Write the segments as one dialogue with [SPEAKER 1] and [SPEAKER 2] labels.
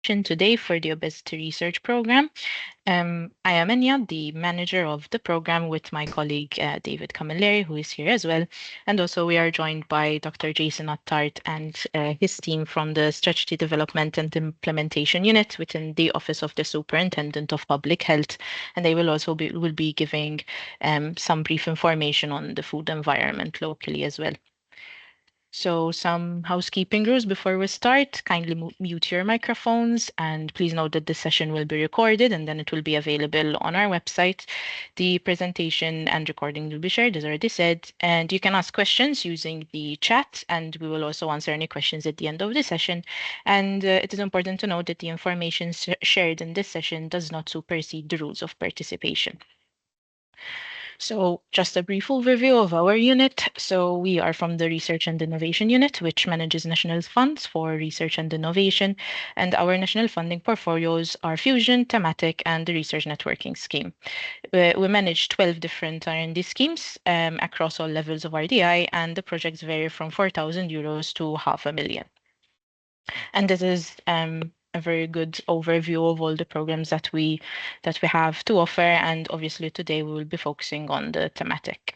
[SPEAKER 1] presentation today for the Obesity Research Program. I am Enya, the manager of the program, with my colleague David Camilleri, who is here as well. And also we are joined by Dr. Jason Attart and his team from the Strategy Development and Implementation Unit within the Office of the Superintendent of Public Health. And they will also be giving some brief information on the food environment locally as well. So some housekeeping rules before we start. Kindly mute your microphones, and please note that this session will be recorded and then it will be available on our website. The presentation and recording will be shared, as already said, and you can ask questions using the chat, and we will also answer any questions at the end of the session. And it is important to note that the information shared in this session does not supersede the rules of participation. So just a brief overview of our unit. So we are from the Research and Innovation Unit, which manages national funds for research and innovation. And our national funding portfolios are Fusion, Thematic, and the Research Networking Scheme. We manage 12 different R&D schemes across all levels of RDI, and the projects vary from €4,000 to €500,000. And this is a very good overview of all the programs that we have to offer. And obviously today we will be focusing on the thematic.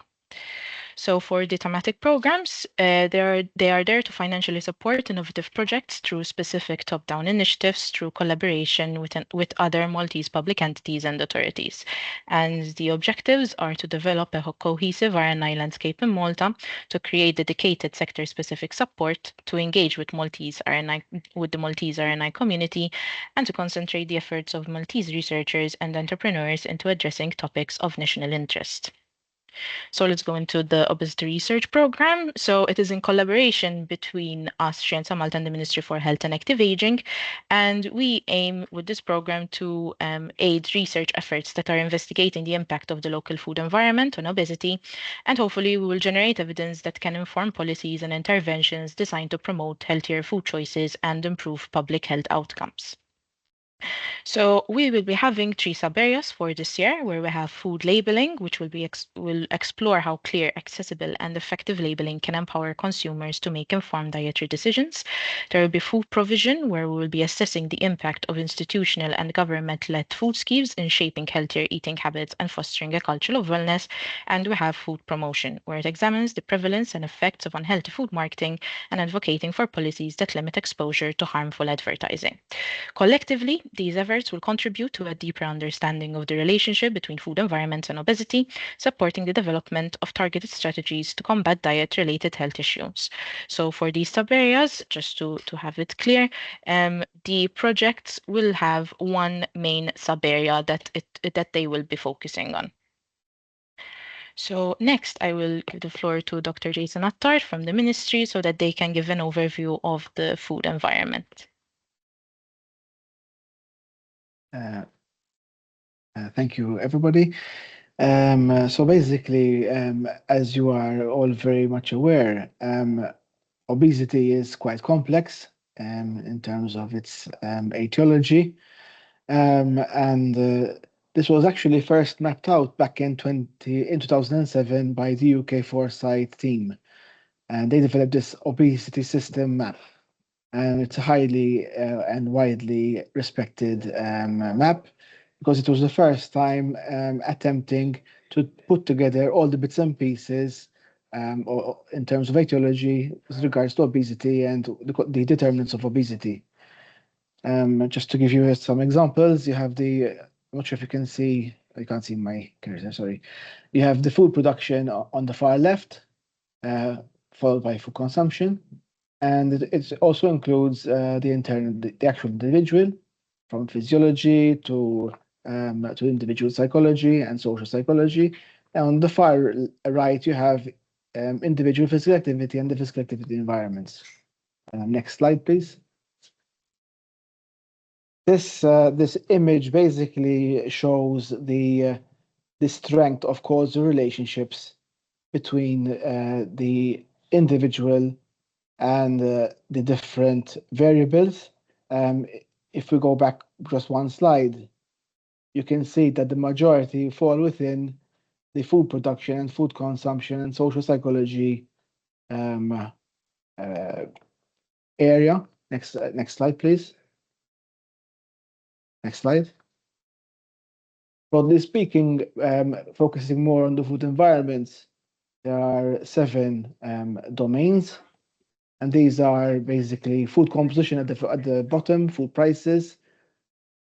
[SPEAKER 1] So for the thematic programs, they are there to financially support innovative projects through specific top-down initiatives, through collaboration with other Maltese public entities and authorities. And the objectives are to develop a cohesive R&I landscape in Malta, to create dedicated sector-specific support, to engage with the Maltese R&I community, and to concentrate the efforts of Maltese researchers and entrepreneurs into addressing topics of national interest. So let's go into the Obesity Research Program. So it is in collaboration between us, Scienza Malta, and the Ministry for Health and Active Aging. And we aim with this program to aid research efforts that are investigating the impact of the local food environment on obesity. And hopefully we will generate evidence that can inform policies and interventions designed to promote healthier food choices and improve public health outcomes. So we will be having 3 sub-areas for this year, where we have food labeling, which will explore how clear, accessible, and effective labeling can empower consumers to make informed dietary decisions. There will be food provision, where we will be assessing the impact of institutional and government-led food schemes in shaping healthier eating habits and fostering a culture of wellness. And we have food promotion, where it examines the prevalence and effects of unhealthy food marketing and advocating for policies that limit exposure to harmful advertising. Collectively, these efforts will contribute to a deeper understanding of the relationship between food environments and obesity, supporting the development of targeted strategies to combat diet-related health issues. So for these sub-areas, just to have it clear, the projects will have one main sub-area that they will be focusing on. So next, I will give the floor to Dr. Jason Attart from the Ministry so that they can give an overview of the food environment.
[SPEAKER 2] Thank you, everybody. So basically, as you are all very much aware, obesity is quite complex in terms of its etiology. This was actually first mapped out back in 2007 by the UK Foresight team. And they developed this obesity system map. And it's a highly and widely respected map, because it was the first time attempting to put together all the bits and pieces in terms of etiology with regards to obesity and the determinants of obesity. Just to give you some examples, you have I'm not sure if you can see, I can't see my cursor, sorry. You have the food production on the far left, followed by food consumption. And it also includes the actual individual, from physiology to individual psychology and social psychology. And on the far right, you have individual physical activity and the physical activity environments. Next slide, please. This image basically shows the strength of causal relationships between the individual and the different variables. If we go back just one slide, you can see that the majority fall within the food production and food consumption and social psychology area. Next slide, please. Next slide. Broadly speaking, focusing more on the food environments, there are seven domains, and these are basically food composition at the bottom, food prices,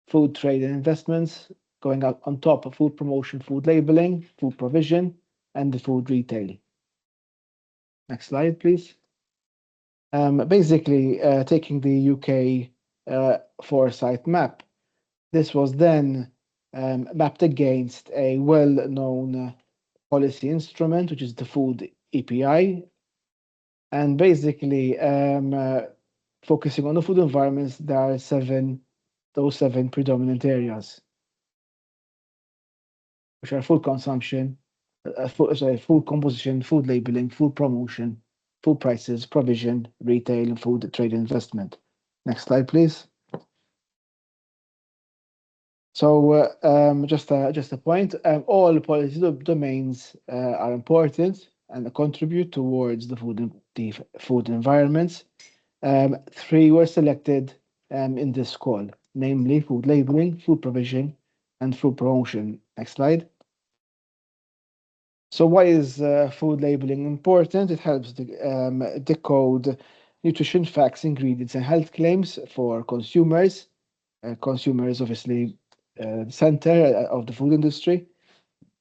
[SPEAKER 2] food trade and investments, going up on top of food promotion, food labeling, food provision, and the food retail. Next slide, please. Basically, taking the UK foresight map, this was then mapped against a well-known policy instrument, which is the food EPI, and basically focusing on the food environments, there are those seven predominant areas, which are food consumption, food composition, food labeling, food promotion, food prices, provision, retail, and food trade investment. Next slide, please. So just a point, all policy domains are important and contribute towards the food environments. Three were selected in this call, namely food labeling, food provision, and food promotion. Next slide. So why is food labeling important? It helps decode nutrition facts, ingredients, and health claims for consumers. Consumers, obviously, the center of the food industry.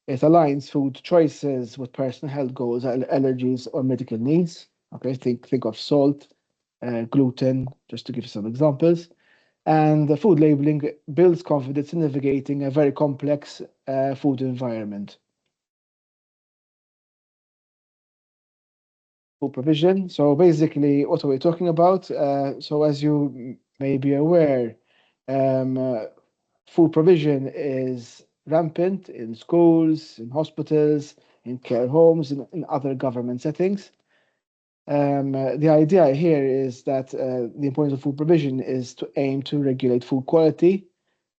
[SPEAKER 2] It aligns food choices with personal health goals, allergies, or medical needs. Okay, think of salt, gluten, just to give some examples. And the food labeling builds confidence in navigating a very complex food environment. Food provision. So basically, what are we talking about? So as you may be aware, um, uh, food provision is rampant in schools, in hospitals, in care homes, in other government settings. The idea here is that the importance of food provision is to aim to regulate food quality,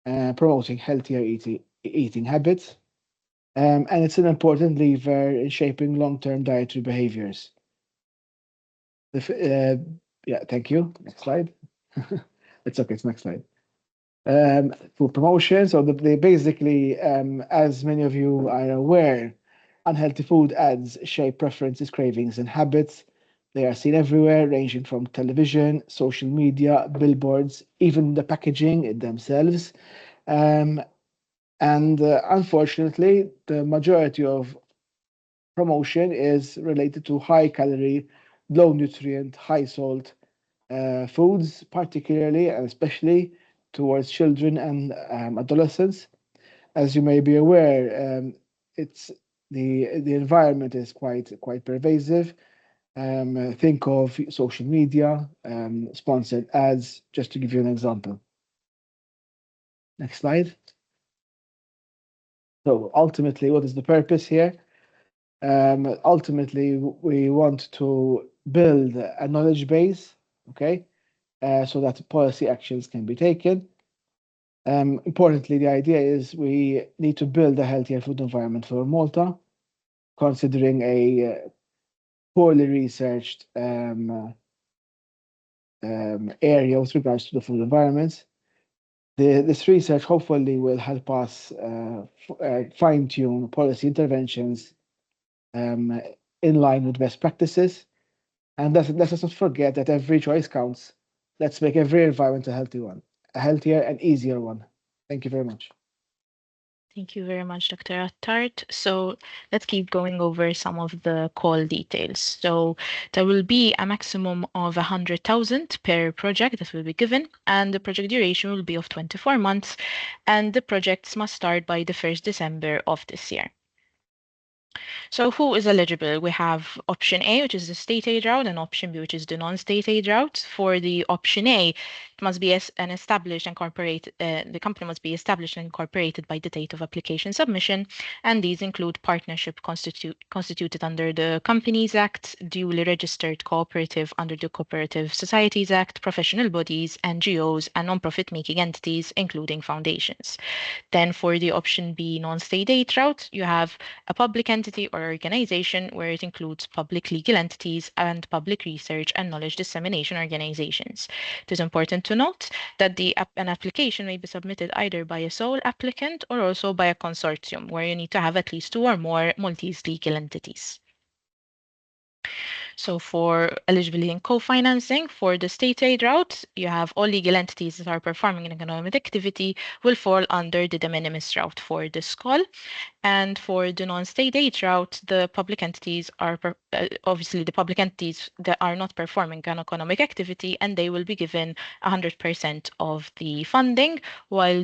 [SPEAKER 2] promoting healthier eating habits, and it's an important lever in shaping long-term dietary behaviors. Yeah, thank you. Next slide. It's okay. It's next slide. For promotion, so they basically, as many of you are aware, unhealthy food ads shape preferences, cravings, and habits. They are seen everywhere, ranging from television, social media, billboards, even the packaging themselves. Um, and unfortunately, the majority of promotion is related to high calorie, low nutrient, high salt foods, particularly and especially towards children and adolescents. As you may be aware, it's the environment is quite pervasive. Think of social media, sponsored ads, just to give you an example. Next slide. So ultimately, what is the purpose here? Ultimately, we want to build a knowledge base, okay, so that policy actions can be taken. Importantly, the idea is we need to build a healthier food environment for Malta, considering a poorly researched area with regards to the food environments. This research hopefully will help us fine-tune policy interventions um, in line with best practices. And let's not forget that every choice counts. Let's make every environment a healthy one, a healthier and easier one. Thank you very much.
[SPEAKER 1] Thank you very much, Dr. Attard. So let's keep going over some of the call details. So there will be a maximum of 100,000 per project that will be given, and the project duration will be of 24 months, and the projects must start by the 1st December of this year. So who is eligible? We have option A, which is the state aid route, and option B, which is the non-state aid route. For the option A, it must be an established and corporate. The company must be established and incorporated by the date of application submission, and these include partnership constituted under the Companies Act, duly registered cooperative under the Cooperative Societies Act, professional bodies, NGOs, and non-profit making entities, including foundations. Then for the option B non-state aid route, you have a public entity entity or organization where it includes public legal entities and public research and knowledge dissemination organizations. It is important to note that an application may be submitted either by a sole applicant or also by a consortium, where you need to have at least two or more Maltese legal entities. So for eligibility and co-financing, for the state aid route, you have all legal entities that are performing an economic activity will fall under the de minimis route for this call. And for the non-state aid route, the public entities are obviously the public entities that are not performing an economic activity, and they will be given 100% of the funding, while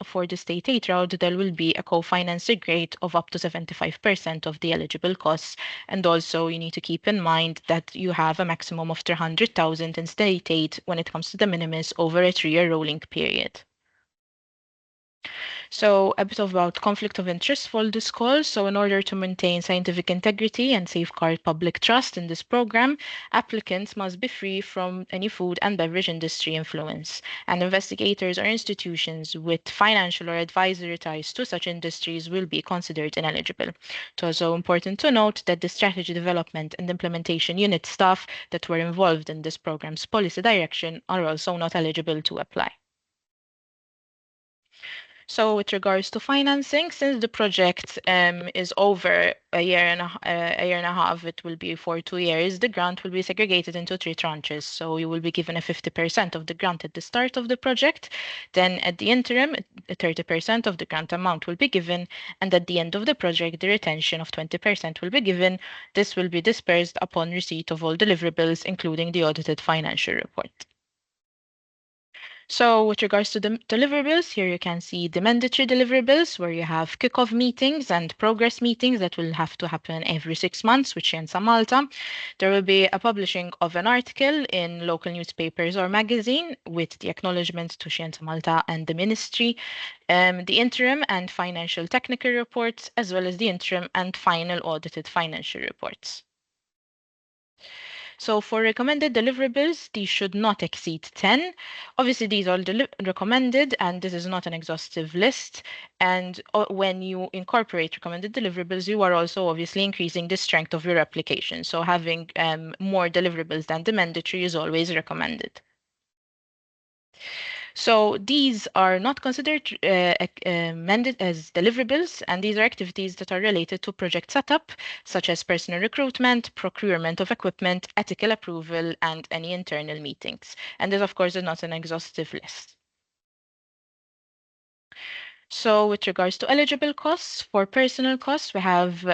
[SPEAKER 1] for the state aid route, there will be a co-financing rate of up to 75% of the eligible costs. And also, you need to keep in mind that you have a maximum of 300,000 in state aid when it comes to the minimis over a 3-year rolling period. So, a bit about conflict of interest for this call. So, in order to maintain scientific integrity and safeguard public trust in this program, applicants must be free from any food and beverage industry influence. And investigators or institutions with financial or advisory ties to such industries will be considered ineligible. It's also important to note that the strategy development and implementation unit staff that were involved in this program's policy direction are also not eligible to apply. So with regards to financing, since the project is over a year and a half, it will be for 2 years, the grant will be segregated into three tranches. So you will be given a 50% of the grant at the start of the project. Then at the interim, 30% of the grant amount will be given. And at the end of the project, the retention of 20% will be given. This will be dispersed upon receipt of all deliverables, including the audited financial report. So with regards to the deliverables, here you can see the mandatory deliverables where you have kickoff meetings and progress meetings that will have to happen every 6 months with Scienza Malta. There will be a publishing of an article in local newspapers or magazine with the acknowledgements to Scienza Malta and the ministry, the interim and financial technical reports, as well as the interim and final audited financial reports. So for recommended deliverables, these should not exceed 10. Obviously, these are recommended, and this is not an exhaustive list. And when you incorporate recommended deliverables, you are also obviously increasing the strength of your application. So having more deliverables than the mandatory is always recommended. So these are not considered mandate as deliverables, and these are activities that are related to project setup, such as personal recruitment, procurement of equipment, ethical approval, and any internal meetings. And this, of course, is not an exhaustive list. So with regards to eligible costs, for personal costs, we have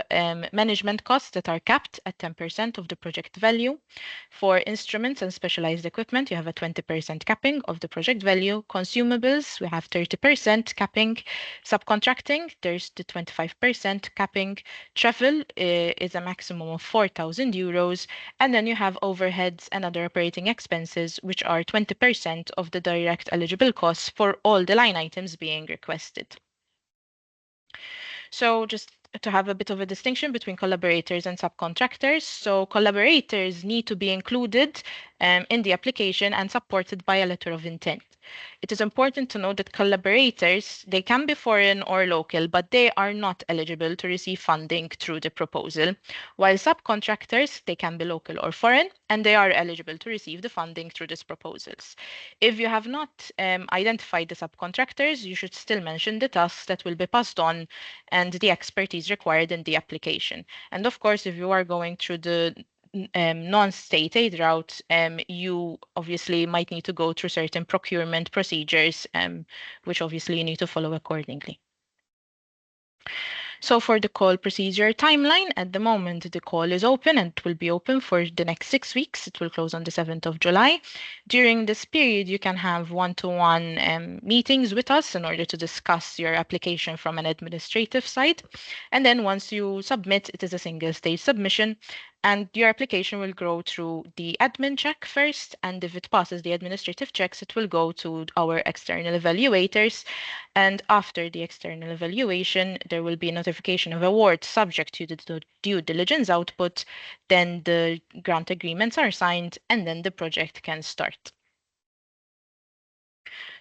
[SPEAKER 1] management costs that are capped at 10% of the project value. For instruments and specialized equipment, you have a 20% capping of the project value. Consumables, we have 30% capping. Subcontracting, there's the 25% capping. Travel is a maximum of 4,000 euros. And then you have overheads and other operating expenses, which are 20% of the direct eligible costs for all the line items being requested. So just to have a bit of a distinction between collaborators and subcontractors. So collaborators need to be included in the application and supported by a letter of intent. It is important to note that collaborators, they can be foreign or local, but they are not eligible to receive funding through the proposal, while subcontractors, they can be local or foreign, and they are eligible to receive the funding through these proposals. If you have not identified the subcontractors, you should still mention the tasks that will be passed on and the expertise required in the application. And of course, if you are going through the non-state aid route, you obviously might need to go through certain procurement procedures, which obviously you need to follow accordingly. So for the call procedure timeline, at the moment, the call is open and it will be open for the next 6 weeks. It will close on the 7th of July. During this period, you can have one-to-one meetings with us in order to discuss your application from an administrative side. And then once you submit, it is a single stage submission. And your application will go through the admin check first. And if it passes the administrative checks, it will go to our external evaluators. And after the external evaluation, there will be a notification of award subject to the due diligence output. Then the grant agreements are signed, and then the project can start.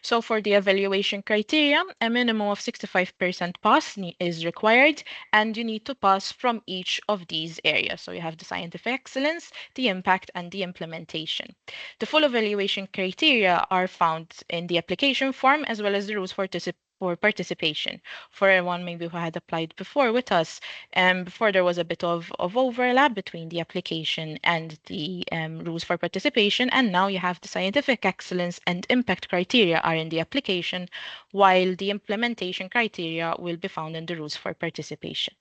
[SPEAKER 1] So for the evaluation criteria, a minimum of 65% pass is required, and you need to pass from each of these areas. So you have the scientific excellence, the impact, and the implementation. The full evaluation criteria are found in the application form as well as the rules for participation. For everyone maybe who had applied before with us, before there was a bit of overlap between the application and the rules for participation, and now you have the scientific excellence and impact criteria are in the application, while the implementation criteria will be found in the rules for participation.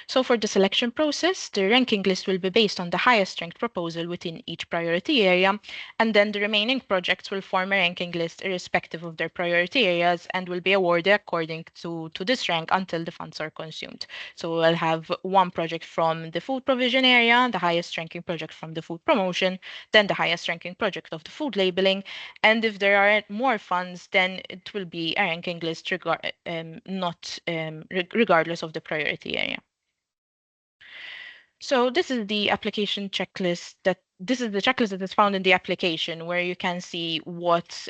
[SPEAKER 1] So for the selection process, the ranking list will be based on the highest ranked proposal within each priority area, and then the remaining projects will form a ranking list irrespective of their priority areas and will be awarded according to this rank until the funds are consumed. So we'll have one project from the food provision area, the highest ranking project from the food promotion, then the highest ranking project of the food labeling, and if there are more funds, then it will be a ranking list not regardless of the priority area. So this is the application checklist that this is the checklist that is found in the application where you can see what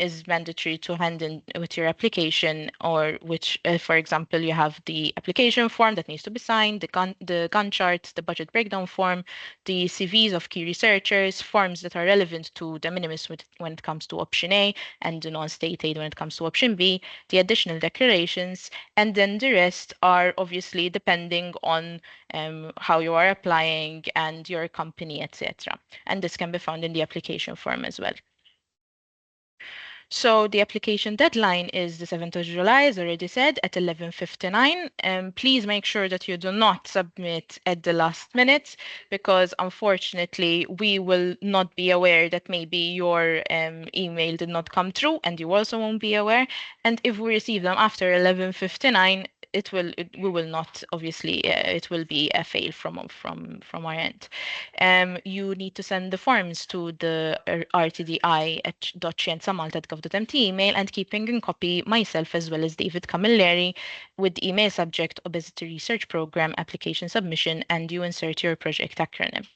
[SPEAKER 1] is mandatory to hand in with your application or which, for example, you have the application form that needs to be signed, the gun charts, the budget breakdown form, the CVs of key researchers, forms that are relevant to de minimis when it comes to option A and the non-state aid when it comes to option B, the additional declarations, and then the rest are obviously depending on how you are applying and your company, etc. And this can be found in the application form as well. So the application deadline is the 7th of July, as already said, at 11:59. Please make sure that you do not submit at the last minute because unfortunately we will not be aware that maybe your email did not come through and you also won't be aware. And if we receive them after 11:59, we will not obviously it will be a fail from our end. You need to send the forms to the rtdi@scienzamalta.gov.mt email and keeping in copy myself as well as David Camilleri with email subject Obesity Research Program application submission, and you insert your project acronym.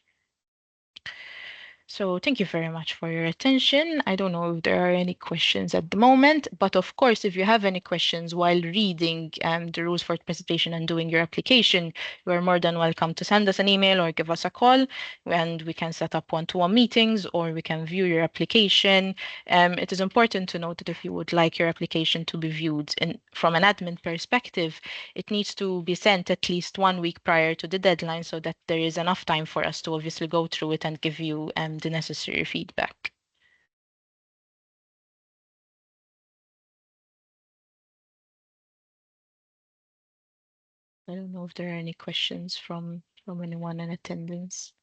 [SPEAKER 1] So thank you very much for your attention. I don't know if there are any questions at the moment, but of course, if you have any questions while reading the rules for participation and doing your application, you are more than welcome to send us an email or give us a call, and we can set up one-to-one meetings or we can view your application. It is important to note that if you would like your application to be viewed from an admin perspective, it needs to be sent at least 1 week prior to the deadline so that there is enough time for us to obviously go through it and give you the necessary feedback. I don't know if there are any questions from anyone in attendance.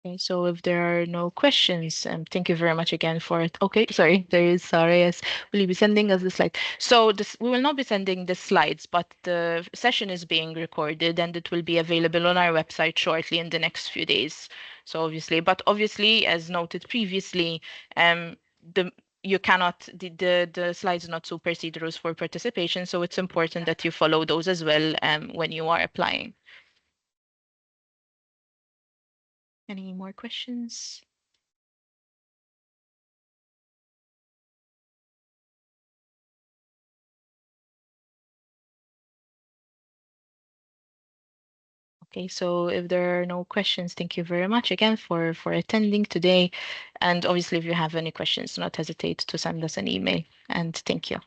[SPEAKER 1] Okay, so if there are no questions, thank you very much again for it. Okay, sorry, there is Sarah. Yes, will you be sending us the slide? So this we will not be sending the slides, but the session is being recorded and it will be available on our website shortly in the next few days. So obviously, as noted previously, the you cannot the slides not supersede the rules for participation, so it's important that you follow those as well when you are applying. Any more questions? Okay, so if there are no questions, thank you very much again for attending today. And obviously, if you have any questions, do not hesitate to send us an email. And thank you.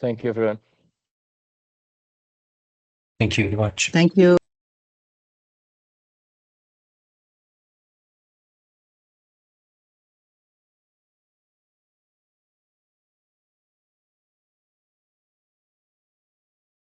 [SPEAKER 3] Thank you, everyone.
[SPEAKER 4] Thank you very much.
[SPEAKER 5] Thank you.